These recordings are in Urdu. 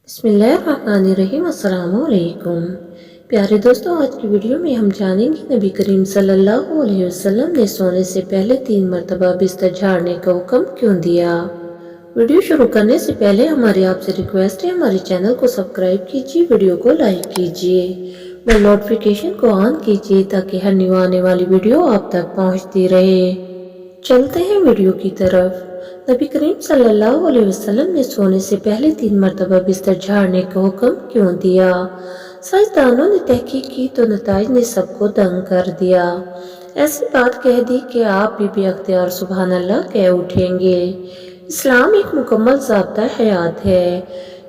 بسم اللہ الرحمن الرحیم۔ السلام علیکم پیارے دوستوں، آج کی ویڈیو میں ہم جانیں گے نبی کریم صلی اللہ علیہ وسلم نے سونے سے پہلے 3 مرتبہ بستر جھاڑنے کا حکم کیوں دیا۔ ویڈیو شروع کرنے سے پہلے ہماری آپ سے ریکویسٹ ہے، ہمارے چینل کو سبسکرائب کیجیے، ویڈیو کو لائک کیجیے اور نوٹیفیکیشن کو آن کیجیے تاکہ ہر نیو آنے والی ویڈیو آپ تک پہنچتی رہے۔ چلتے ہیں ویڈیو کی طرف۔ نبی کریم صلی اللہ علیہ وسلم نے سونے سے پہلے 3 مرتبہ بستر جھاڑنے کا حکم کیوں دیا؟ سائنسدانوں نے تحقیق کی تو نتائج نے سب کو دنگ کر دیا۔ ایسی بات کہہ دی کہ آپ بھی بے اختیار سبحان اللہ کہہ اٹھیں گے۔ اسلام ایک مکمل ضابطہ حیات ہے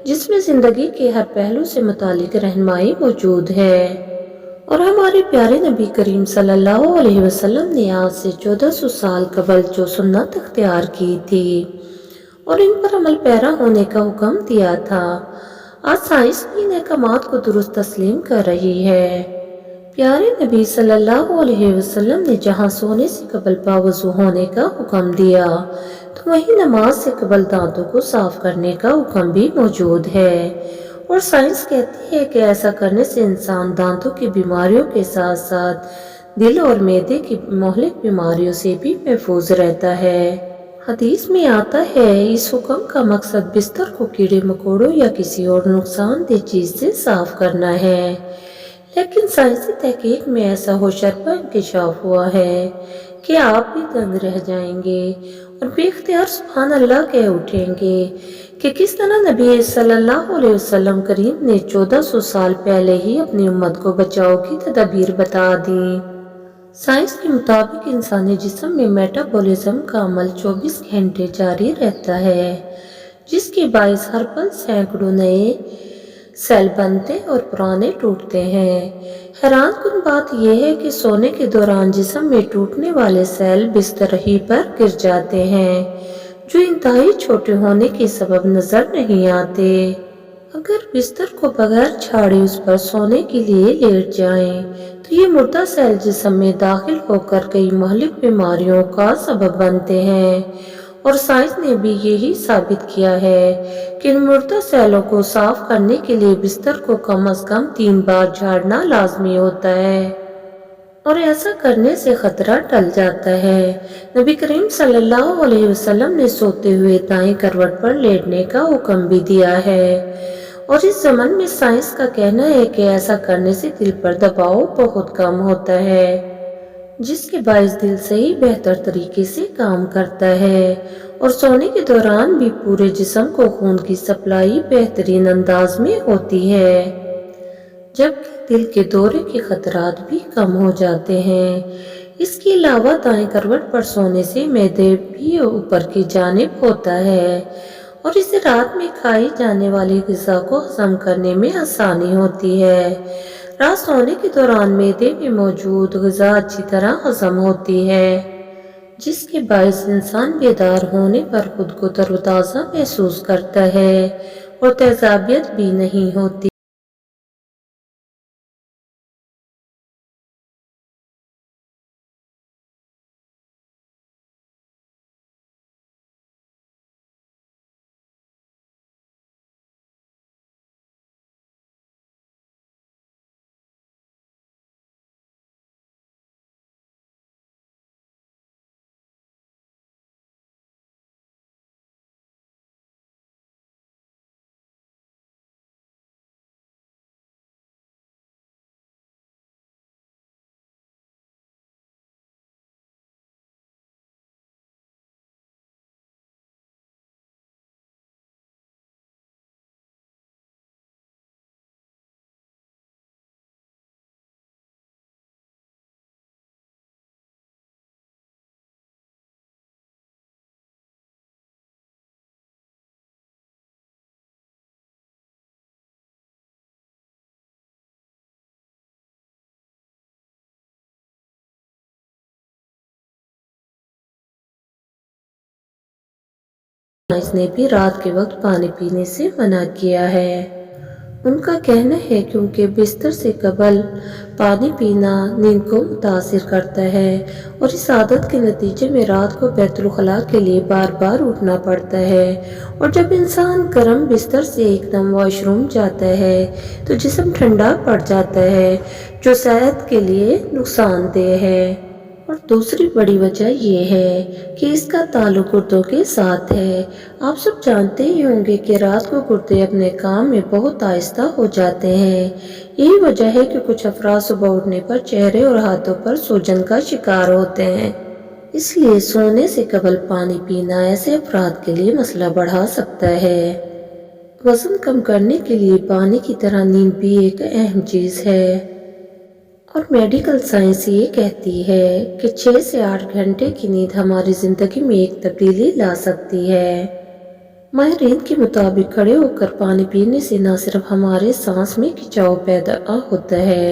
جس میں زندگی کے ہر پہلو سے متعلق رہنمائی موجود ہے، اور ہمارے پیارے نبی کریم صلی اللہ علیہ وسلم نے آج سے 1400 سال قبل جو سنت اختیار کی تھی اور ان پر عمل پیرا ہونے کا حکم دیا تھا، آج سائنس بھی ان احکامات کو درست تسلیم کر رہی ہے۔ پیارے نبی صلی اللہ علیہ وسلم نے جہاں سونے سے قبل باوضو ہونے کا حکم دیا تو وہیں نماز سے قبل دانتوں کو صاف کرنے کا حکم بھی موجود ہے، اور سائنس کہتی ہے کہ ایسا کرنے سے انسان دانتوں کی بیماریوں کے ساتھ ساتھ دل اور معدے کی مہلک بیماریوں سے بھی محفوظ رہتا ہے۔ حدیث میں آتا ہے اس حکم کا مقصد بستر کو کیڑے مکوڑوں یا کسی اور نقصان دہ چیز سے صاف کرنا ہے، لیکن سائنسی تحقیق میں ایسا ہوشربا انکشاف ہوا ہے کہ آپ بھی دنگ رہ جائیں گے اور بے اختیار سبحان اللہ کہہ اٹھیں گے کہ کس طرح نبی صلی اللہ علیہ وسلم کریم نے 1400 سال پہلے ہی اپنی امت کو بچاؤ کی تدابیر بتا دی۔ سائنس کے مطابق انسانی جسم میں میٹابولزم کا عمل 24 گھنٹے جاری رہتا ہے، جس کے باعث ہر پل سینکڑوں نئے سیل بنتے اور پرانے ٹوٹتے ہیں۔ حیران کن بات یہ ہے کہ سونے کے دوران جسم میں ٹوٹنے والے سیل بستر ہی پر گر جاتے ہیں، جو انتہائی چھوٹے ہونے کے سبب نظر نہیں آتے۔ اگر بستر کو بغیر جھاڑے اس پر سونے کے لیے لیٹ جائیں تو یہ مردہ سیل جسم میں داخل ہو کر کئی مہلک بیماریوں کا سبب بنتے ہیں، اور سائنس نے بھی یہی ثابت کیا ہے کہ ان مردہ سیلوں کو صاف کرنے کے لیے بستر کو کم از کم 3 بار جھاڑنا لازمی ہوتا ہے، اور ایسا کرنے سے خطرہ ٹل جاتا ہے۔ نبی کریم صلی اللہ علیہ وسلم نے سوتے ہوئے دائیں کروٹ پر لیٹنے کا حکم بھی دیا ہے، اور اس ضمن میں سائنس کا کہنا ہے کہ ایسا کرنے سے دل پر دباؤ بہت کم ہوتا ہے، جس کے باعث دل صحیح بہتر طریقے سے کام کرتا ہے، اور سونے کے دوران بھی پورے جسم کو خون کی سپلائی بہترین انداز میں ہوتی ہے، جبکہ دل کے دورے کے خطرات بھی کم ہو جاتے ہیں۔ اس کے علاوہ دائیں کروٹ پر سونے سے معدہ بھی اوپر کی جانب ہوتا ہے، اور اسے رات میں کھائی جانے والی غذا کو ہضم کرنے میں آسانی ہوتی ہے۔ رات سونے کے دوران معدے میں موجود غذا اچھی طرح ہضم ہوتی ہے، جس کے باعث انسان بیدار ہونے پر خود کو تر و تازہ محسوس کرتا ہے اور تیزابیت بھی نہیں ہوتی۔ اس نے بھی رات کے وقت پانی پینے سے منع کیا ہے۔ ان کا کہنا ہے کیونکہ بستر سے قبل پانی پینا نیند کو متاثر کرتا ہے اور اس عادت کے نتیجے میں رات کو بیت الخلاء کے لیے بار بار اٹھنا پڑتا ہے، اور جب انسان گرم بستر سے ایک دم واش روم جاتا ہے تو جسم ٹھنڈا پڑ جاتا ہے، جو صحت کے لیے نقصان دہ ہے۔ اور دوسری بڑی وجہ یہ ہے کہ اس کا تعلق گردوں کے ساتھ ہے۔ آپ سب جانتے ہی ہوں گے کہ رات کو گردے اپنے کام میں بہت آہستہ ہو جاتے ہیں۔ یہی وجہ ہے کہ کچھ افراد صبح اٹھنے پر چہرے اور ہاتھوں پر سوجن کا شکار ہوتے ہیں۔ اس لیے سونے سے قبل پانی پینا ایسے افراد کے لیے مسئلہ بڑھا سکتا ہے۔ وزن کم کرنے کے لیے پانی کی طرح نیند بھی ایک اہم چیز ہے، اور میڈیکل سائنس یہ کہتی ہے کہ 6 سے 8 گھنٹے کی نیند ہماری زندگی میں ایک تبدیلی لا سکتی ہے۔ ماہرین کے مطابق کھڑے ہو کر پانی پینے سے نہ صرف ہمارے سانس میں کھچاؤ پیدا ہوتا ہے،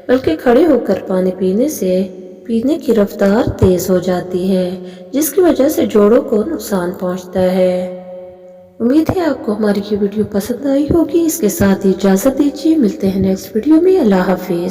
بلکہ کھڑے ہو کر پانی پینے سے پینے کی رفتار تیز ہو جاتی ہے، جس کی وجہ سے جوڑوں کو نقصان پہنچتا ہے۔ امید ہے آپ کو ہماری یہ ویڈیو پسند آئی ہوگی۔ اس کے ساتھ ہی اجازت دیجیے، ملتے ہیں نیکسٹ ویڈیو میں۔ اللہ حافظ۔